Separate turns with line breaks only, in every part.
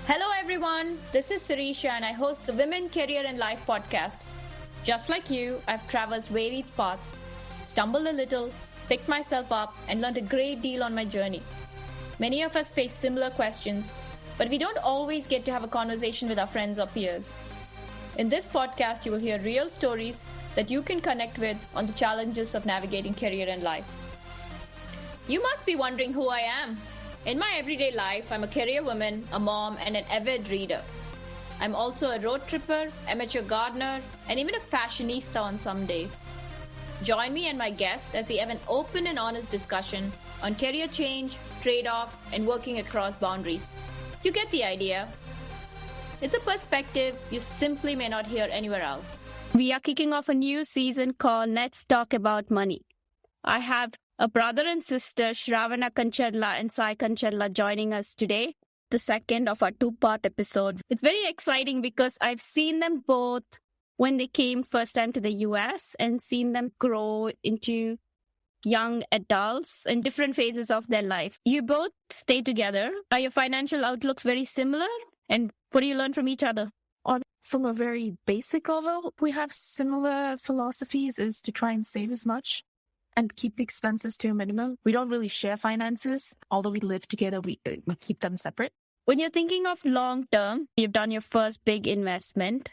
Hello everyone, this is Sirisha and I host the Women, Career and Life podcast. Just like you, I've traversed varied paths, stumbled a little, picked myself up and learned a great deal on my journey. Many of us face similar questions, but we don't always get to have a conversation with our friends or peers. In this podcast, you will hear real stories that you can connect with on the challenges of navigating career and life. You must be wondering who I am. In my everyday life, I'm a career woman, a mom, and an avid reader. I'm also a road tripper, amateur gardener, and even a fashionista on some days. Join me and my guests as we have an open and honest discussion on career change, trade-offs, and working across boundaries. You get the idea. It's a perspective you simply may not hear anywhere else. We are kicking off a new season called Let's Talk About Money. I have a brother and sister, Sravana and Sai Kancharla, joining us today, the second of our two-part episode. It's very exciting because I've seen them both when they came first time to the US and seen them grow into young adults in different phases of their life. You both stay together. Are your financial outlooks very similar? And what do you learn from each other?
From a very basic level, we have similar philosophies is to try and save as much and keep the expenses to a minimum. We don't really share finances. Although we live together, we keep them separate.
When you're thinking of long term, you've done your first big investment.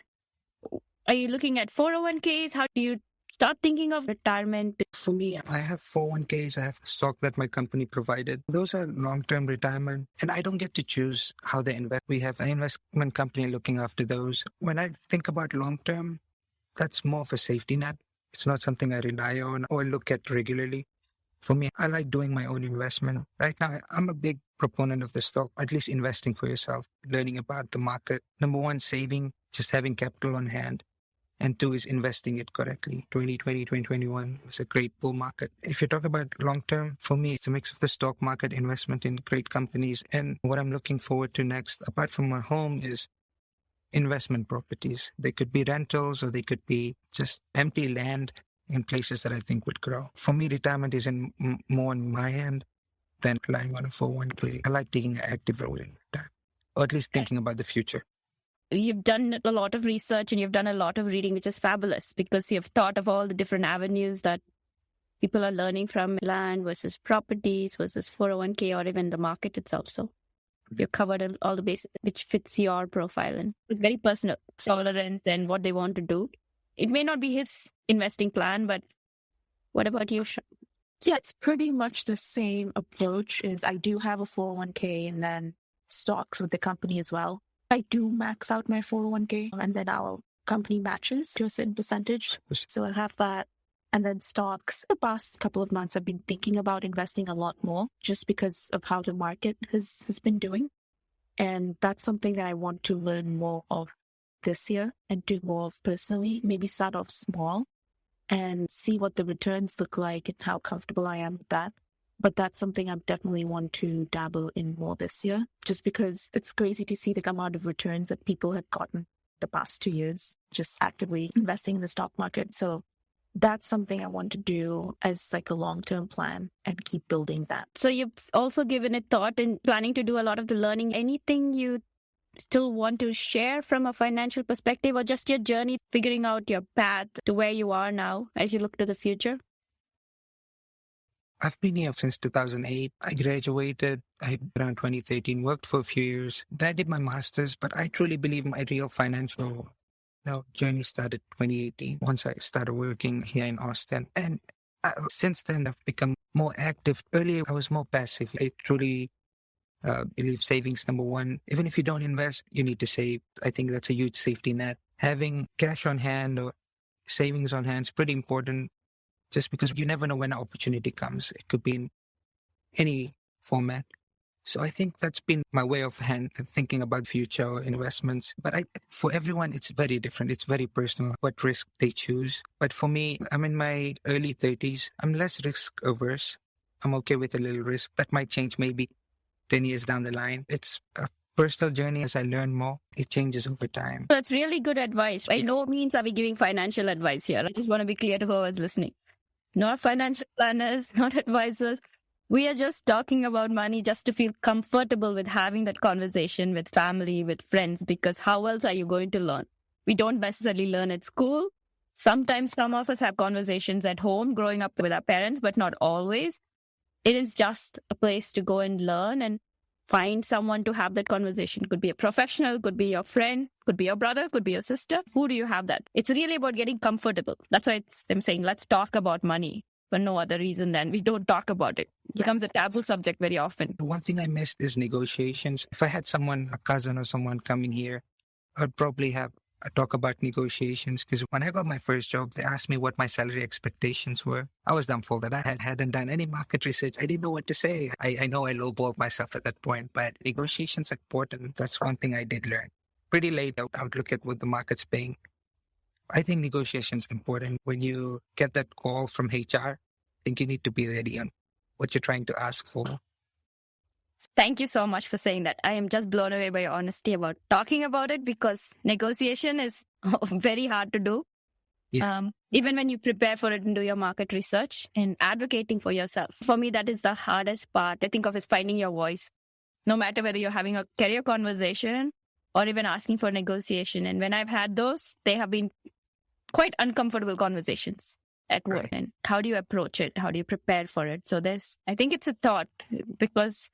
Are you looking at 401ks? How do you start thinking of retirement?
For me, I have 401ks. I have stock that my company provided. Those are long-term retirement, and I don't get to choose how they invest. We have an investment company looking after those. When I think about long-term, that's more of a safety net. It's not something I rely on or look at regularly. For me, I like doing my own investment. Right now, I'm a big proponent of the stock, at least investing for yourself, learning about the market. Number one, saving, just having capital on hand. And two is investing it correctly. 2020, 2021 was a great bull market. If you talk about long-term, for me, it's a mix of the stock market, investment in great companies. And what I'm looking forward to next, apart from my home, is investment properties. They could be rentals or they could be just empty land in places that I think would grow. For me, retirement is more on my end than relying on a 401k. I like taking an active role in that, or at least thinking about the future.
You've done a lot of research and you've done a lot of reading, which is fabulous because you've thought of all the different avenues that people are learning from, land versus properties versus 401k or even the market itself. So you've covered all the bases which fits your profile and it's very personal, tolerance and what they want to do. It may not be his investing plan, but what about you, Shah?
Yeah, it's pretty much the same approach. Is I do have a 401k and then stocks with the company as well. I do max out my 401k and then our company matches to a certain percentage. So I have that. And then stocks. The past couple of months, I've been thinking about investing a lot more just because of how the market has been doing. And that's something that I want to learn more of this year and do more of personally. Maybe start off small and see what the returns look like and how comfortable I am with that. But that's something I definitely want to dabble in more this year, just because it's crazy to see the amount of returns that people have gotten the past 2 years, just actively investing in the stock market. So that's something I want to do as like a long-term plan and keep building that.
So you've also given it thought in planning to do a lot of the learning. Anything you still want to share from a financial perspective or just your journey figuring out your path to where you are now as you look to the future?
I've been here since 2008. I graduated around 2013, worked for a few years. Then I did my master's, but I truly believe my real financial journey started 2018 once I started working here in Austin. And since then, I've become more active. Earlier, I was more passive. I truly believe savings, number one. Even if you don't invest, you need to save. I think that's a huge safety net. Having cash on hand or savings on hand is pretty important. Just because you never know when an opportunity comes. It could be in any format. So I think that's been my way of thinking about future investments. But for everyone, it's very different. It's very personal what risk they choose. But for me, I'm in my early 30s. I'm less risk averse. I'm okay with a little risk. That might change maybe 10 years down the line. It's a personal journey. As I learn more, it changes over time.
So it's really good advice. By no means are we giving financial advice here. I just want to be clear to whoever's listening. Not financial planners, not advisors. We are just talking about money just to feel comfortable with having that conversation with family, with friends, because how else are you going to learn? We don't necessarily learn at school. Sometimes some of us have conversations at home growing up with our parents, but not always. It is just a place to go and learn and find someone to have that conversation. Could be a professional, could be your friend, could be your brother, could be your sister. Who do you have that? It's really about getting comfortable. That's why I'm saying, let's talk about money for no other reason than we don't talk about it. It becomes a taboo subject very often.
The one thing I missed is negotiations. If I had someone, a cousin or someone coming here, I'd probably have a talk about negotiations, because when I got my first job, they asked me what my salary expectations were. I was dumbfolded. I hadn't done any market research. I didn't know what to say. I know I lowballed myself at that point, but negotiations are important. That's one thing I did learn. Pretty late, I would look at what the market's paying. I think negotiations important. When you get that call from HR, I think you need to be ready on what you're trying to ask for.
Thank you so much for saying that. I am just blown away by your honesty about talking about it, because negotiation is very hard to do.
Yeah.
Even when you prepare for it and do your market research and advocating for yourself. For me, that is the hardest part. I think of is finding your voice, no matter whether you're having a career conversation or even asking for negotiation. And when I've had those, they have been quite uncomfortable conversations at work.
Right.
And how do you approach it? How do you prepare for it? So I think it's a thought, because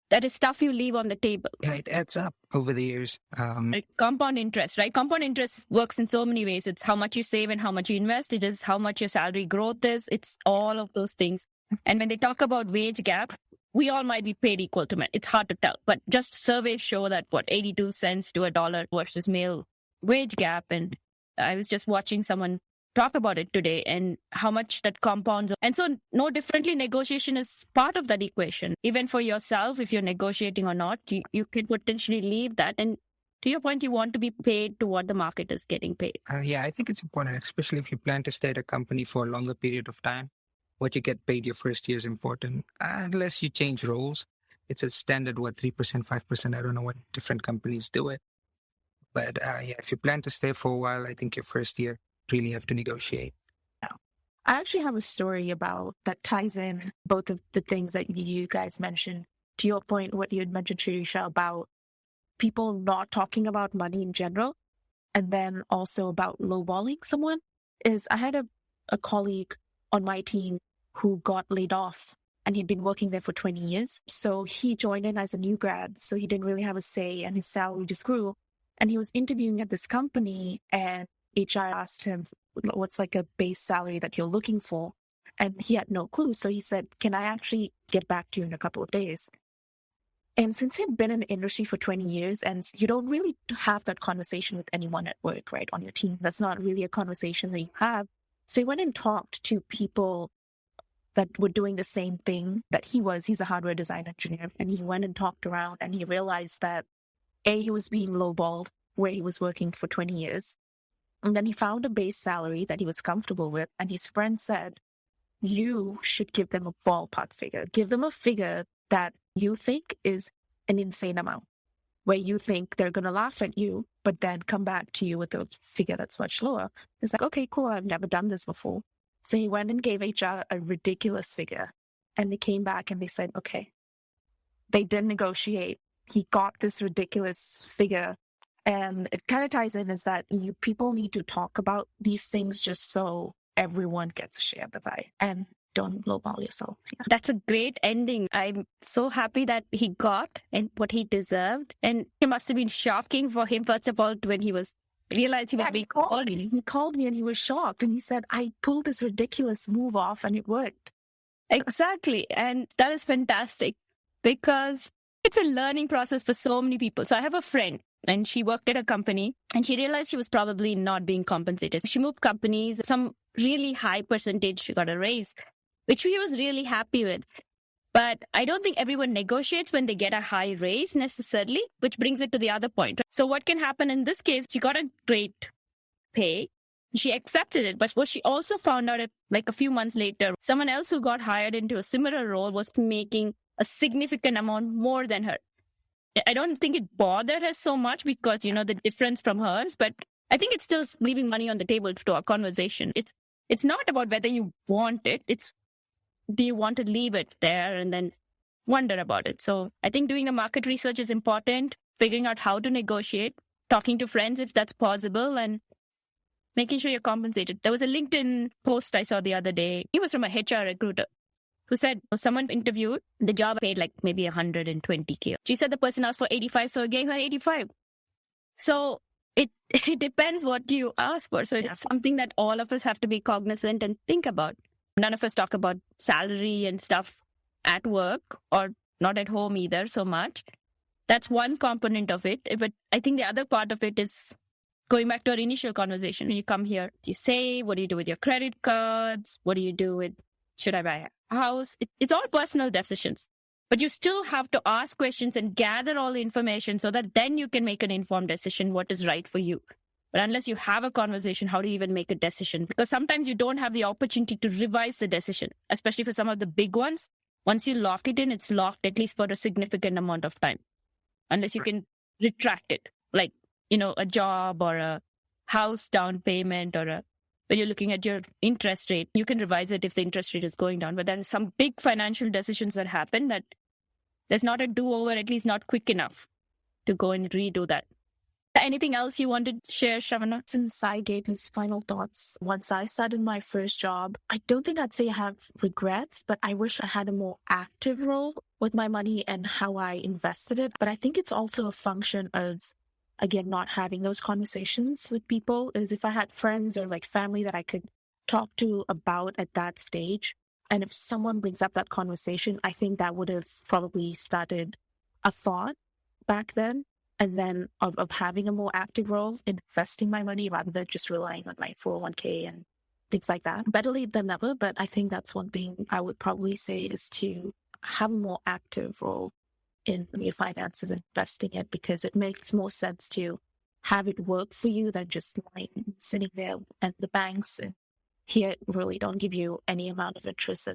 that is stuff you leave on the table.
Yeah, it adds up over the years.
Like compound interest, right? Compound interest works in so many ways. It's how much you save and how much you invest. It is how much your salary growth is. It's all of those things. And when they talk about wage gap, we all might be paid equal to men. It's hard to tell. But just surveys show that, 82 cents to $1 versus male wage gap. And I was just watching someone talk about it today and how much that compounds. And so no differently, negotiation is part of that equation. Even for yourself, if you're negotiating or not, you can potentially leave that. And to your point, you want to be paid to what the market is getting paid.
Yeah, I think it's important, especially if you plan to stay at a company for a longer period of time. What you get paid your first year is important. Unless you change roles, it's a standard, 3%, 5%. I don't know what different companies do it. But if you plan to stay for a while, I think your first year really have to negotiate.
I actually have a story about that ties in both of the things that you guys mentioned. To your point, what you had mentioned, Shirisha, about people not talking about money in general, and then also about lowballing someone, is I had a colleague on my team who got laid off, and he'd been working there for 20 years. So he joined in as a new grad, so he didn't really have a say, and his salary just grew. And he was interviewing at this company, and HR asked him, what's like a base salary that you're looking for? And he had no clue. So he said, can I actually get back to you in a couple of days? And since he'd been in the industry for 20 years, and you don't really have that conversation with anyone at work, right, on your team, that's not really a conversation that you have. So he went and talked to people that were doing the same thing that he was. He's a hardware design engineer. And he went and talked around, and he realized that, A, he was being lowballed where he was working for 20 years. And then he found a base salary that he was comfortable with. And his friend said, you should give them a ballpark figure. Give them a figure that you think is an insane amount, where you think they're going to laugh at you, but then come back to you with a figure that's much lower. It's like, okay, cool. I've never done this before. So he went and gave HR a ridiculous figure. And they came back and they said, okay, they didn't negotiate. He got this ridiculous figure. And it kind of ties in is that people need to talk about these things just so everyone gets a share of the pie, and don't lowball yourself. Yeah.
That's a great ending. I'm so happy that he got and what he deserved. And it must have been shocking for him, first of all, when he realized he was being called.
He called me and he was shocked. And he said, I pulled this ridiculous move off and it worked.
Exactly. And that is fantastic, because it's a learning process for so many people. So I have a friend, and she worked at a company, and she realized she was probably not being compensated. She moved companies, some really high percentage, she got a raise, which she was really happy with. But I don't think everyone negotiates when they get a high raise necessarily, which brings it to the other point. So what can happen in this case, she got a great pay. She accepted it. But what she also found out, like a few months later, someone else who got hired into a similar role was making a significant amount more than her. I don't think it bothered her so much because, the difference from hers, but I think it's still leaving money on the table to our conversation. It's not about whether you want it. It's do you want to leave it there and then wonder about it? So I think doing the market research is important, figuring out how to negotiate, talking to friends if that's possible, and making sure you're compensated. There was a LinkedIn post I saw the other day. It was from a HR recruiter who said someone interviewed, the job paid like maybe 120K. She said the person asked for 85, so I gave her 85. So it depends what you ask for. So it's something that all of us have to be cognizant and think about. None of us talk about salary and stuff at work, or not at home either so much. That's one component of it. But I think the other part of it is going back to our initial conversation. When you come here, you say, what do you do with your credit cards? What do you do with, should I buy a house? It's all personal decisions. But you still have to ask questions and gather all the information so that then you can make an informed decision what is right for you. But unless you have a conversation, how do you even make a decision? Because sometimes you don't have the opportunity to revise the decision, especially for some of the big ones. Once you lock it in, it's locked at least for a significant amount of time, unless you can retract it, like, a job or a house down payment, or when you're looking at your interest rate, you can revise it if the interest rate is going down. But there are some big financial decisions that happen that there's not a do-over, at least not quick enough to go and redo that. Anything else you wanted to share, Sravana?
Since Sai gave his final thoughts, once I started my first job, I don't think I'd say I have regrets, but I wish I had a more active role with my money and how I invested it. But I think it's also a function of, again, not having those conversations with people. Is if I had friends or like family that I could talk to about at that stage, and if someone brings up that conversation, I think that would have probably started a thought back then. And then of having a more active role in investing my money rather than just relying on my 401k and things like that. Better late than never, but I think that's one thing I would probably say is to have a more active role in your finances and investing it, because it makes more sense to have it work for you than just sitting there at the banks. And here really don't give you any amount of interest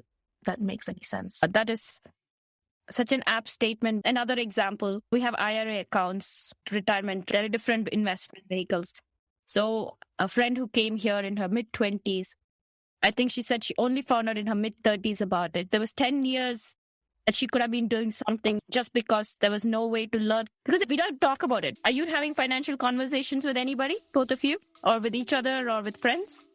that makes any sense.
That is such an apt statement. Another example, we have IRA accounts, retirement. There are different investment vehicles. So a friend who came here in her mid-20s, I think she said she only found out in her mid-30s about it. There was 10 years that she could have been doing something just because there was no way to learn. Because we don't talk about it. Are you having financial conversations with anybody, both of you, or with each other or with friends?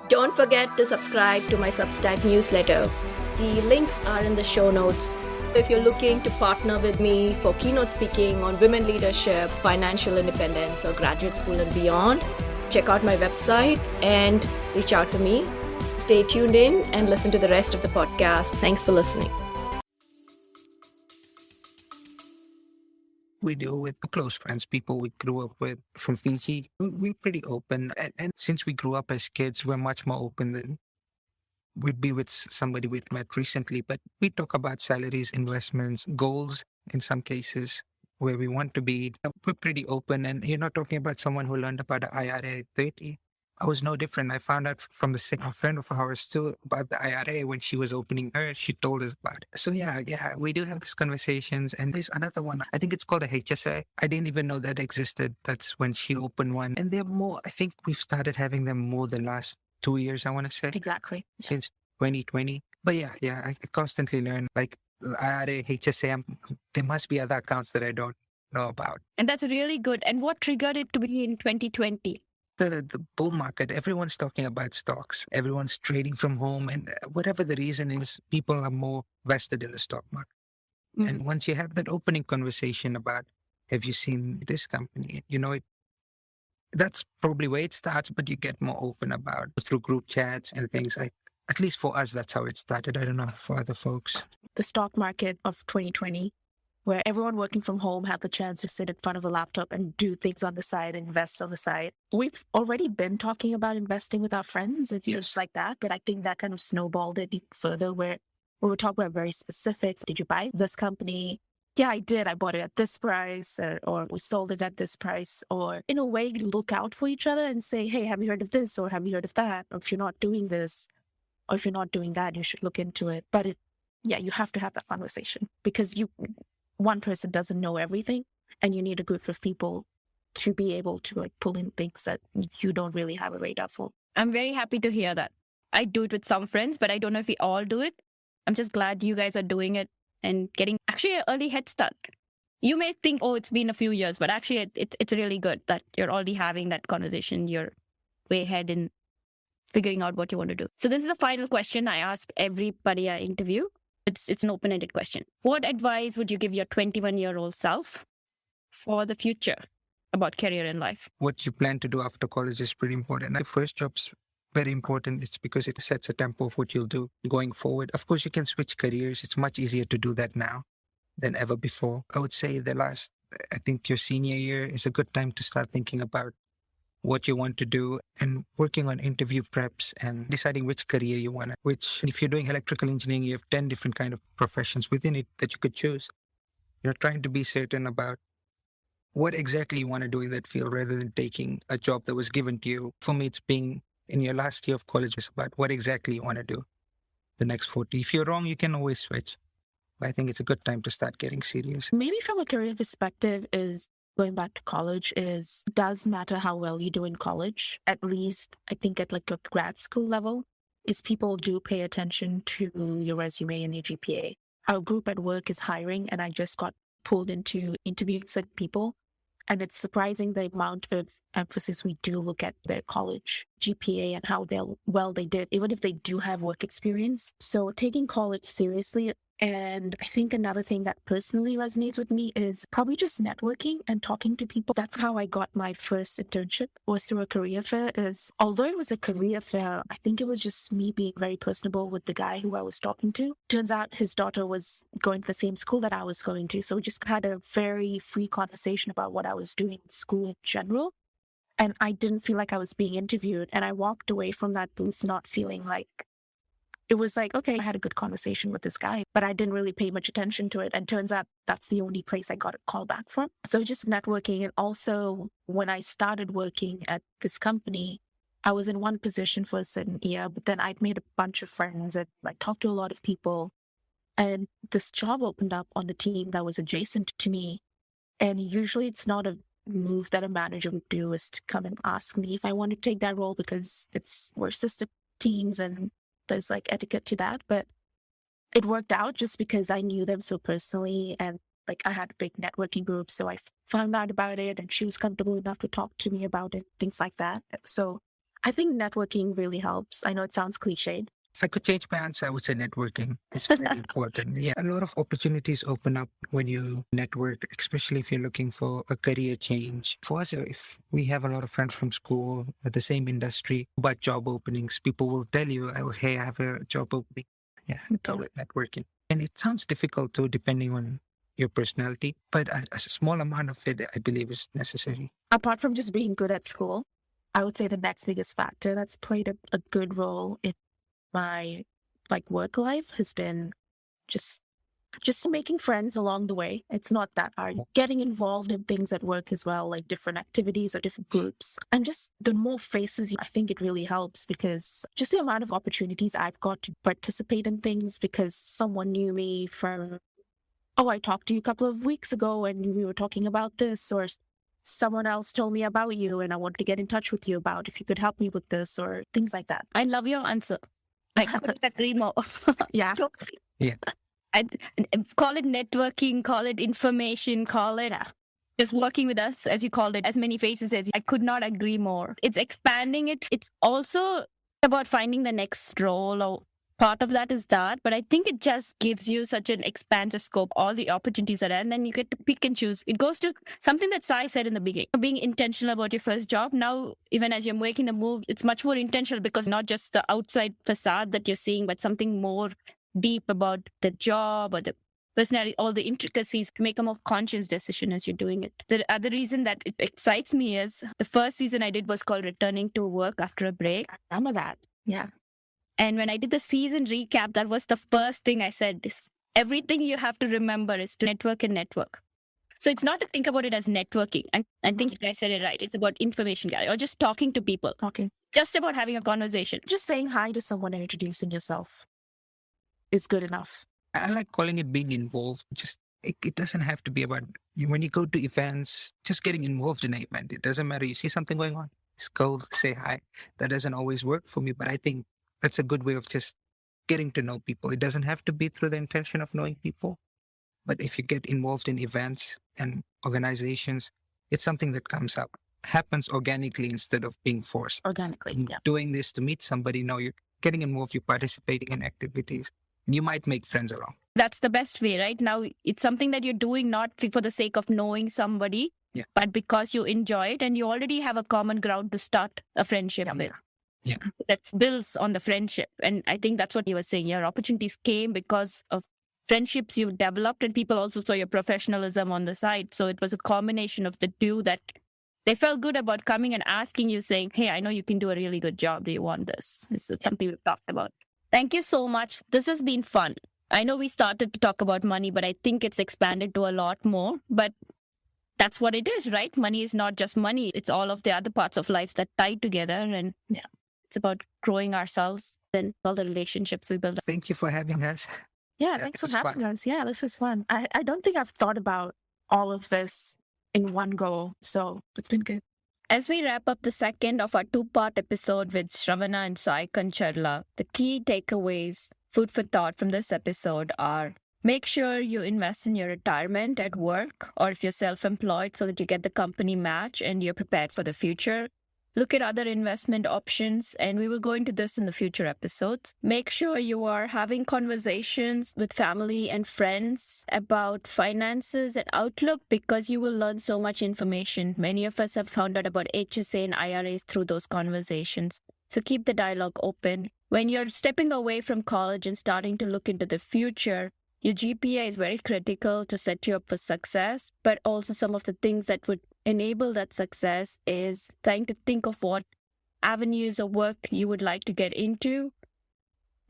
Don't forget to subscribe to my Substack newsletter. The links are in the show notes. If you're looking to partner with me for keynote speaking on women leadership, financial independence, or graduate school and beyond, check out my website and reach out to me. Stay tuned in and listen to the rest of the podcast. Thanks for listening.
We deal with close friends, people we grew up with from Fiji. We're pretty open. And since we grew up as kids, we're much more open than we'd be with somebody we've met recently. But we talk about salaries, investments, goals in some cases, where we want to be. We're pretty open. And you're not talking about someone who learned about the IRA at 30. I was no different. I found out from a friend of ours too about the IRA when she was opening hers. She told us about it. So yeah, we do have these conversations. And there's another one. I think it's called a HSA. I didn't even know that existed. That's when she opened one. And they're more, I think we've started having them more the last 2 years, I want to say.
Exactly.
Since 2020. But yeah, I constantly learn. Like IRA, HSA, there must be other accounts that I don't know about.
And that's really good. And what triggered it to be in 2020?
The bull market, everyone's talking about stocks. Everyone's trading from home. And whatever the reason is, people are more vested in the stock market. Mm-hmm. And once you have that opening conversation about, have you seen this company? That's probably where it starts, but you get more open about through group chats and things like, at least for us, that's how it started. I don't know for other folks.
The stock market of 2020, where everyone working from home had the chance to sit in front of a laptop and do things on the side, invest on the side. We've already been talking about investing with our friends and things like that, but I think that kind of snowballed it even further, where we were talking about very specifics. Did you buy this company? Yeah, I did. I bought it at this price, or we sold it at this price. Or in a way, look out for each other and say, hey, have you heard of this? Or have you heard of that? Or if you're not doing this, or if you're not doing that, you should look into it. But you have to have that conversation, because one person doesn't know everything, and you need a group of people to be able to like pull in things that you don't really have a radar for.
I'm very happy to hear that. I do it with some friends, but I don't know if we all do it. I'm just glad you guys are doing it and getting actually an early head start. You may think, oh, it's been a few years, but actually it's really good that you're already having that conversation. You're way ahead in figuring out what you want to do. So this is the final question I ask everybody I interview. It's an open-ended question. What advice would you give your 21-year-old self for the future about career and life?
What you plan to do after college is pretty important. The first job's very important. It's because it sets a tempo of what you'll do going forward. Of course, you can switch careers. It's much easier to do that now than ever before. I would say I think your senior year is a good time to start thinking about what you want to do and working on interview preps and deciding which career you want. If you're doing electrical engineering, you have 10 different kind of professions within it that you could choose. You're trying to be certain about what exactly you want to do in that field rather than taking a job that was given to you. For me, it's being in your last year of college, it's about what exactly you want to do the next 40. If you're wrong, you can always switch. But I think it's a good time to start getting serious.
Maybe from a career perspective is going back to college does matter how well you do in college. At least I think at like a grad school level is people do pay attention to your resume and your GPA. Our group at work is hiring and I just got pulled into interviewing certain people. And it's surprising the amount of emphasis we do look at their college GPA and how well they did, even if they do have work experience. So taking college seriously. And I think another thing that personally resonates with me is probably just networking and talking to people. That's how I got my first internship, was through a career fair. Although it was a career fair, I think it was just me being very personable with the guy who I was talking to. Turns out his daughter was going to the same school that I was going to. So we just had a very free conversation about what I was doing in school in general. And I didn't feel like I was being interviewed. And I walked away from that booth not feeling like, it was like, okay, I had a good conversation with this guy, but I didn't really pay much attention to it. And turns out that's the only place I got a call back from. So just networking. And also when I started working at this company, I was in one position for a certain year, but then I'd made a bunch of friends and I talked to a lot of people. And this job opened up on the team that was adjacent to me. And usually it's not a move that a manager would do, is to come and ask me if I want to take that role because we're sister teams and there's like etiquette to that. But it worked out just because I knew them so personally and like I had a big networking group. So I found out about it and she was comfortable enough to talk to me about it, things like that. So I think networking really helps. I know it sounds cliched.
If I could change my answer, I would say networking. It's very important. Yeah, a lot of opportunities open up when you network, especially if you're looking for a career change. For us, if we have a lot of friends from school at the same industry about job openings, people will tell you, oh, hey, I have a job opening. Yeah, go with networking. And it sounds difficult too, depending on your personality, but a small amount of it, I believe, is necessary.
Apart from just being good at school, I would say the next biggest factor that's played a good role in my like work life has been just making friends along the way. It's not that hard. Getting involved in things at work as well, like different activities or different groups. And just the more faces, I think it really helps because just the amount of opportunities I've got to participate in things because someone knew me from, oh, I talked to you a couple of weeks ago and we were talking about this, or someone else told me about you and I wanted to get in touch with you about if you could help me with this or things like that.
I love your answer. I couldn't agree more.
Yeah.
Yeah.
And call it networking, call it information, call it just working with us, as you called it, as many faces as you. I could not agree more. It's expanding it. It's also about finding the next role, or part of that is that, but I think it just gives you such an expansive scope, all the opportunities are there, and then you get to pick and choose. It goes to something that Sai said in the beginning, being intentional about your first job. Now, even as you're making the move, it's much more intentional because not just the outside facade that you're seeing, but something more deep about the job or the personality, all the intricacies to make a more conscious decision as you're doing it. The other reason that it excites me is the first season I did was called Returning to Work After a Break.
I remember that. Yeah.
And when I did the season recap, that was the first thing I said. Everything you have to remember is to network and network. So it's not to think about it as networking. I think you guys said it right. It's about information gathering or just talking to people.
Okay.
Just about having a conversation.
Just saying hi to someone and introducing yourself is good enough.
I like calling it being involved. Just It doesn't have to be about when you go to events, just getting involved in an event. It doesn't matter. You see something going on, just go say hi. That doesn't always work for me, but I think that's a good way of just getting to know people. It doesn't have to be through the intention of knowing people, but if you get involved in events and organizations, it's something that happens organically instead of being forced.
Organically, yeah.
Doing this to meet somebody, no, you're getting involved, you're participating in activities, and you might make friends along.
That's the best way, right? Now, it's something that you're doing not for the sake of knowing somebody, but because you enjoy it and you already have a common ground to start a friendship with.
Yeah.
That builds on the friendship. And I think that's what you were saying. Your opportunities came because of friendships you've developed, and people also saw your professionalism on the side. So it was a combination of the two that they felt good about coming and asking you, saying, hey, I know you can do a really good job. Do you want this? This is something we've talked about. Thank you so much. This has been fun. I know we started to talk about money, but I think it's expanded to a lot more. But that's what it is, right? Money is not just money. It's all of the other parts of life that tie together. And it's about growing ourselves and all the relationships we build.
Thank you for having us.
Yeah, thanks for having us. Yeah, this is fun. I don't think I've thought about all of this in one go, so it's been good.
As we wrap up the second of our 2-part episode with Sravana and Sai Kancharla, the key takeaways, food for thought from this episode are: make sure you invest in your retirement at work or if you're self-employed so that you get the company match and you're prepared for the future. Look at other investment options, and we will go into this in the future episodes. Make sure you are having conversations with family and friends about finances and outlook, because you will learn so much information. Many of us have found out about HSA and IRAs through those conversations. So keep the dialogue open. When you're stepping away from college and starting to look into the future, your GPA is very critical to set you up for success, but also some of the things that would enable that success is trying to think of what avenues of work you would like to get into,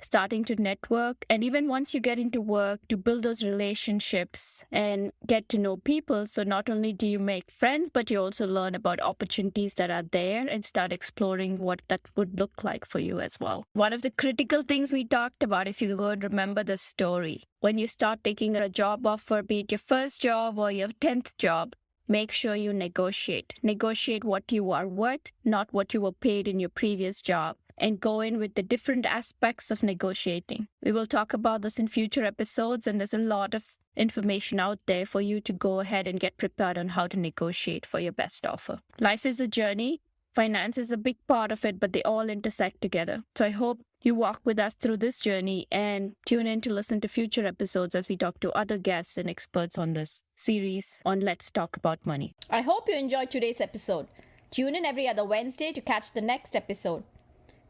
starting to network, and even once you get into work, to build those relationships and get to know people. So not only do you make friends, but you also learn about opportunities that are there and start exploring what that would look like for you as well. One of the critical things we talked about, if you go and remember the story, when you start taking a job offer, be it your first job or your 10th job, make sure you negotiate. Negotiate what you are worth, not what you were paid in your previous job, and go in with the different aspects of negotiating. We will talk about this in future episodes, and there's a lot of information out there for you to go ahead and get prepared on how to negotiate for your best offer. Life is a journey. Finance is a big part of it, but they all intersect together. So I hope you walk with us through this journey and tune in to listen to future episodes as we talk to other guests and experts on this series on Let's Talk About Money. I hope you enjoyed today's episode. Tune in every other Wednesday to catch the next episode.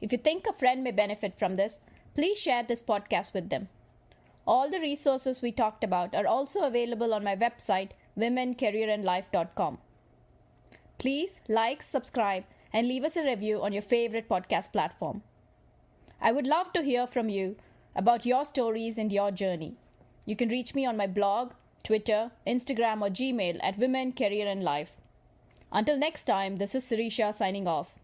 If you think a friend may benefit from this, please share this podcast with them. All the resources we talked about are also available on my website, womencareerandlife.com. Please like, subscribe, and leave us a review on your favorite podcast platform. I would love to hear from you about your stories and your journey. You can reach me on my blog, Twitter, Instagram, or Gmail at Women, Career and Life. Until next time, this is Sirisha signing off.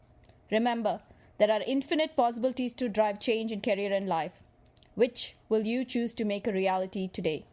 Remember, there are infinite possibilities to drive change in career and life. Which will you choose to make a reality today?